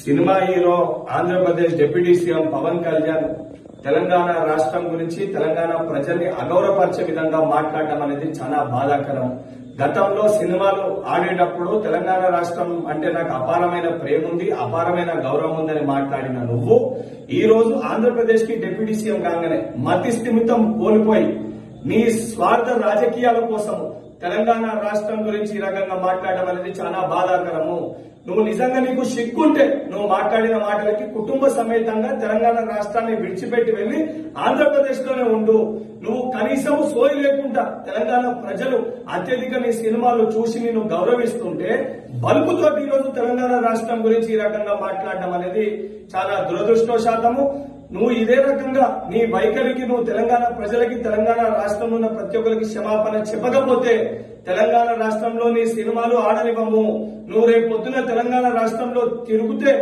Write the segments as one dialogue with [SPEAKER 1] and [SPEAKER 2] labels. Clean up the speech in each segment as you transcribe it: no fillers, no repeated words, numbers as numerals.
[SPEAKER 1] Cinema hero Andhra Pradesh deputy CM Pawan Kalyan Telangana రాష్ట్రం గురించి తెలంగాణ ప్రజల్ని అగౌరవపరిచే విధంగా మాట్లాడటం అనేది చాలా బాధాకరం. గతంలో సినిమాలు ఆడేటప్పుడు తెలంగాణ రాష్ట్రం అంటే నాకు అపారమైన ప్రేమ ఉంది, అపారమైన గౌరవం ఉందని మాట్లాడిన నువ్వు ఈ రోజు ఆంధ్రప్రదేశ్ కి డిప్యూటీ సీఎం కాగానే మతి స్థిమితం కోల్పోయి నీ స్వార్థ రాజకీయాల కోసం తెలంగాణ రాష్ట్రం గురించి ఈ రకంగా మాట్లాడడం అనేది చాలా బాధాకరము. నువ్వు నిజంగా నీకు సిగ్గుంటే నువ్వు మాట్లాడిన మాటలకి కుటుంబ సమేతంగా తెలంగాణ రాష్ట్రాన్ని విడిచిపెట్టి వెళ్లి ఆంధ్రప్రదేశ్ లోనే ఉండు. నువ్వు కనీసం సోయి లేకుండా తెలంగాణ ప్రజలు అత్యధిక నీ సినిమాలు చూసి నిన్ను గౌరవిస్తుంటే బలుపుతో ఈ రోజు తెలంగాణ రాష్ట్రం గురించి ఈ రకంగా మాట్లాడడం అనేది చాలా దురదృష్టవశాతము. నువ్వు ఇదే రకంగా నీ వైఖరికి నువ్వు తెలంగాణ ప్రజలకి తెలంగాణ రాష్ట్రంలో ఉన్న ప్రతి ఒక్కరికి క్షమాపణ చెప్పకపోతే తెలంగాణ రాష్ట్రంలో నీ సినిమాలు ఆడనివ్వము. నువ్వు రేపు పొద్దున తెలంగాణ రాష్ట్రంలో తిరుగుతే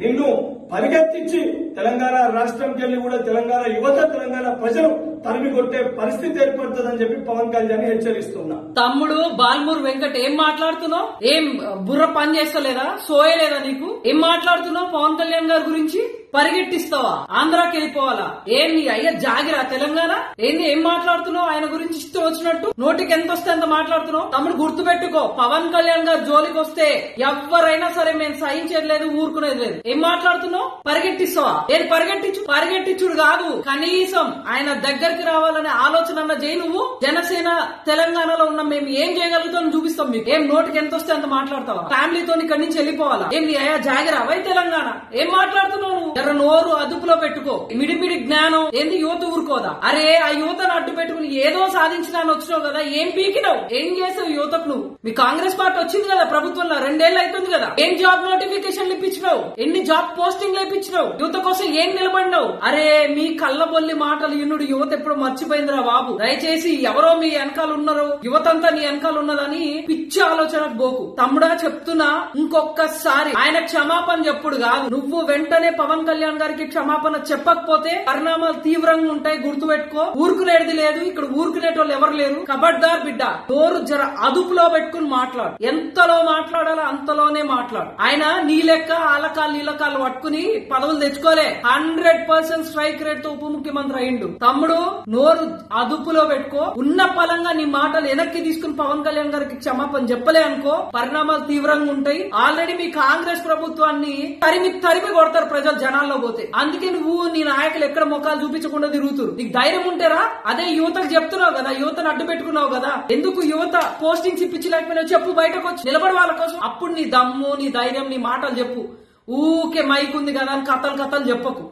[SPEAKER 1] నిన్ను పరిగెత్తించి తెలంగాణ రాష్ట్రంకి వెళ్లి కూడా తెలంగాణ యువత తెలంగాణ ప్రజలు తరిమి కొట్టే పరిస్థితి ఏర్పడుతుందని చెప్పి పవన్ కళ్యాణ్ హెచ్చరిస్తున్నా.
[SPEAKER 2] తమ్ముడు బాల్మూర్ వెంకట్ ఏం మాట్లాడుతున్నావు? ఏం బుర్ర పని చేస్తలేదా? సోయలేదా నీకు? ఏం మాట్లాడుతున్నావు పవన్ కళ్యాణ్ గారి గురించి? పరిగెట్టిస్తావా? ఆంధ్రాకి వెళ్ళిపోవాలా? ఏం నీ అయ్య జాగిరా తెలంగాణ? ఏంది ఏం మాట్లాడుతున్నావు? ఆయన గురించి ఇష్టం వచ్చినట్టు నోటికి ఎంత వస్తే అంత మాట్లాడుతున్నావు. తమ్ముడు గుర్తుపెట్టుకో, పవన్ కళ్యాణ్ గారు జోలికి వస్తే ఎవరైనా సరే మేము సహించేది లేదు, ఊరుకునేది లేదు. ఏం మాట్లాడుతున్నావు? పరిగెట్టిస్తావా? ఏది పరిగెట్టించుడు కాదు, కనీసం ఆయన దగ్గరికి రావాలనే ఆలోచన అన్న చేయి. నువ్వు జనసేన తెలంగాణలో ఉన్న మేము ఏం చేయగలుగుతాం చూపిస్తాం మీకు. ఏం నోటికి ఎంత వస్తే అంత మాట్లాడతావా? ఫ్యామిలీతో ఇక్కడి నుంచి వెళ్ళిపోవాలా? ఏం నీ అయ్యా జాగిరా వై తెలంగాణ? ఏం మాట్లాడుతున్నావు? ఎర్ర నోరు అదుపులో పెట్టుకో. మిడిమిడి జ్ఞానం ఏంది? యువత ఊరుకోదా? అరే ఆ యువతను అడ్డు పెట్టుకుని ఏదో సాధించడానికి వచ్చినావు కదా, ఏం పీకినావు? ఏం చేసావు యువతకు నువ్వు? మీ కాంగ్రెస్ పార్టీ వచ్చింది కదా ప్రభుత్వంలో, 2 ఏళ్ళు అవుతుంది కదా. ఏం జాబ్ నోటిఫికేషన్లు ఇప్పించినావు? ఎన్ని జాబ్ పోస్టింగ్లు ఇప్పించినావు? యువత కోసం ఏం నిలబడినావు? అరే మీ కళ్ళబొల్లి మాటలు ఇన్నుడు యువత ఎప్పుడు మర్చిపోయిందిరా బాబు. దయచేసి ఎవరో మీ వెనకాల ఉన్నారు, యువతంతా నీ వెనకాల ఉన్నదని పిచ్చి ఆలోచనకు పోకు. తమ్ముడా చెప్తున్నా, ఇంకొకసారి ఆయన క్షమాపణ చెప్పుడు కాదు, నువ్వు వెంటనే పవన్ కళ్యాణ్ గారికి క్షమాపణ చెప్పకపోతే పరిణామాలు తీవ్రంగా ఉంటాయి. గుర్తుపెట్టుకో. ఊరుకునేది లేదు ఇక్కడ, ఊరుకునేటోళ్ళు ఎవరు లేరు. కబడ్దార్ బిడ్డ, నోరు జర అదుపులో పెట్టుకుని మాట్లాడు. ఎంతలో మాట్లాడాలో అంతలోనే మాట్లాడు. ఆయన నీ లెక్క ఆలకాలు నీలకాలు పట్టుకుని పదవులు తెచ్చుకోలే. 100% స్ట్రైక్ రేట్ తో ఉప ముఖ్యమంత్రి అయిండు. తమ్ముడు నోరు అదుపులో పెట్టుకో. ఉన్న పలంగా నీ మాటలు వెనక్కి తీసుకుని పవన్ కళ్యాణ్ గారికి క్షమాపణ చెప్పలే అనుకో, పరిణామాలు తీవ్రంగా ఉంటాయి. ఆల్రెడీ మీ కాంగ్రెస్ ప్రభుత్వాన్ని తరిమి కొడతారు ప్రజలు జనాల్లో పోతే. అందుకే నువ్వు నీ నాయకులు ఎక్కడ ముఖాలు చూపించకుండా తిరుగుతురు. నీకు ధైర్యం ఉంటేరా? అదే యువతకు చెప్తున్నావు కదా, యువతను అడ్డు పెట్టుకున్నావు కదా, ఎందుకు యువత పోస్టింగ్స్ ఇప్పించలేకపోయినావు చెప్పు. బయటకు వచ్చి నిలబడి వాళ్ళ కోసం. అప్పుడు నీ దమ్ము, నీ ధైర్యం, నీ మాటలు చెప్పు. ఊకే మైక్ ఉంది కదా అని కథలు చెప్పకు.